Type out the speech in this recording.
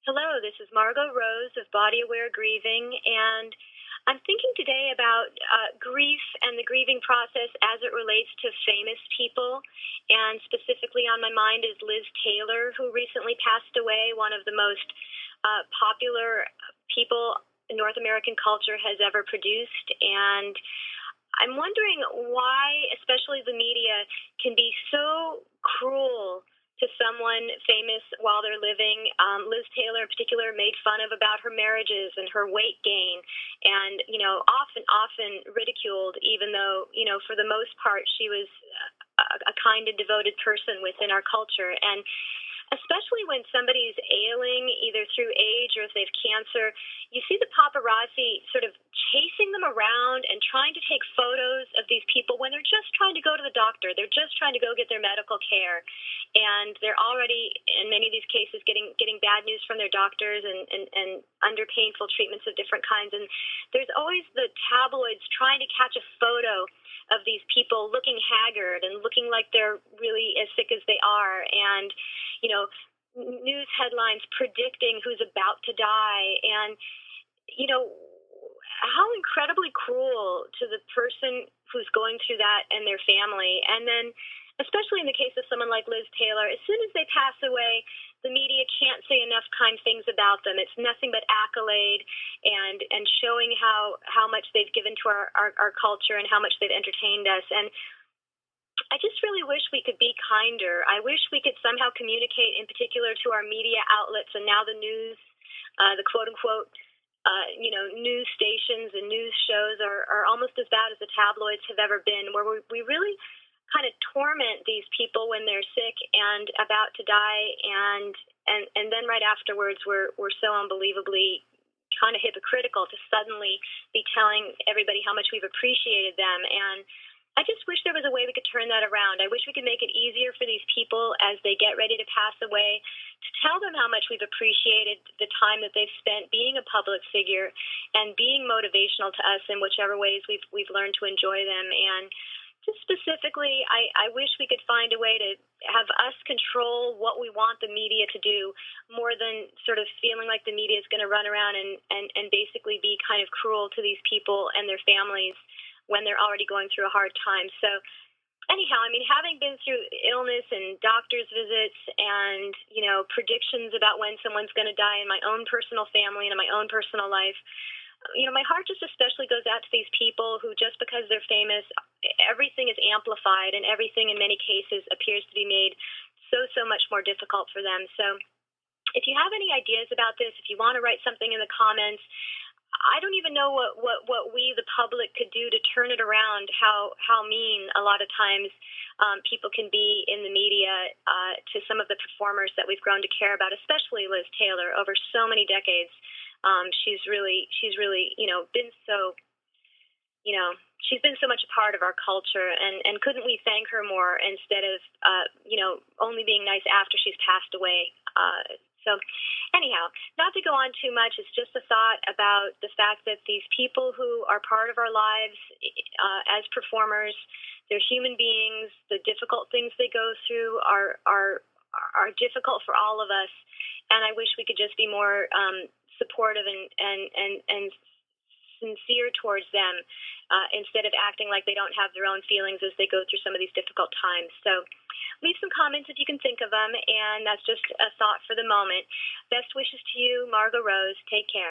Hello, this is Margot Rose of Body Aware Grieving, and I'm thinking today about grief and the grieving process as it relates to famous people. And specifically on my mind is Liz Taylor, who recently passed away, one of the most popular people North American culture has ever produced. And I'm wondering why, especially the media, can be so cruel to someone famous while they're living. Liz Taylor in particular made fun of about her marriages and her weight gain, and often ridiculed, even though for the most part she was a kind and devoted person within our culture. And especially when somebody's ailing, either through age or if they have cancer, you see the paparazzi sort of chasing them around and trying to take photos of these people when they're just trying to go to the doctor. They're just trying to go get their medical care. And they're already, in many of these cases, getting bad news from their doctors and under painful treatments of different kinds. And there's always the tabloids trying to catch a photo of these people looking haggard and looking like they're really as sick as they are. And news headlines predicting who's about to die. And, how incredibly cruel to the person who's going through that and their family. And then, especially in the case of someone like Liz Taylor, as soon as they pass away, the media can't say enough kind things about them. It's nothing but accolade and showing how much they've given to our culture and how much they've entertained us. And I just really wish we could be kinder. I wish we could somehow communicate, in particular to our media outlets and now the news, the quote unquote, news stations and news shows are almost as bad as the tabloids have ever been, where we really kind of torment these people when they're sick and about to die, and then right afterwards we're so unbelievably kind of hypocritical to suddenly be telling everybody how much we've appreciated them. And I just wish there was a way we could turn that around. I wish we could make it easier for these people as they get ready to pass away to tell them how much we've appreciated the time that they've spent being a public figure and being motivational to us in whichever ways we've learned to enjoy them. And just specifically, I wish we could find a way to have us control what we want the media to do more than sort of feeling like the media is going to run around and basically be kind of cruel to these people and their families when they're already going through a hard time. So anyhow, I mean, having been through illness and doctor's visits and, predictions about when someone's going to die in my own personal family and in my own personal life, my heart just especially goes out to these people who, just because they're famous, everything is amplified and everything in many cases appears to be made so much more difficult for them. So if you have any ideas about this, if you want to write something in the comments, I don't even know what we, the public, could do to turn it around, how mean a lot of times people can be in the media to some of the performers that we've grown to care about, especially Liz Taylor, over so many decades. She's really been so, she's been so much a part of our culture, and couldn't we thank her more instead of, only being nice after she's passed away. So anyhow, not to go on too much, it's just a thought about the fact that these people who are part of our lives as performers, they're human beings. The difficult things they go through are difficult for all of us, and I wish we could just be more supportive and sincere towards them instead of acting like they don't have their own feelings as they go through some of these difficult times. So leave some comments if you can think of them, and that's just a thought for the moment. Best wishes to you, Margot Rose. Take care.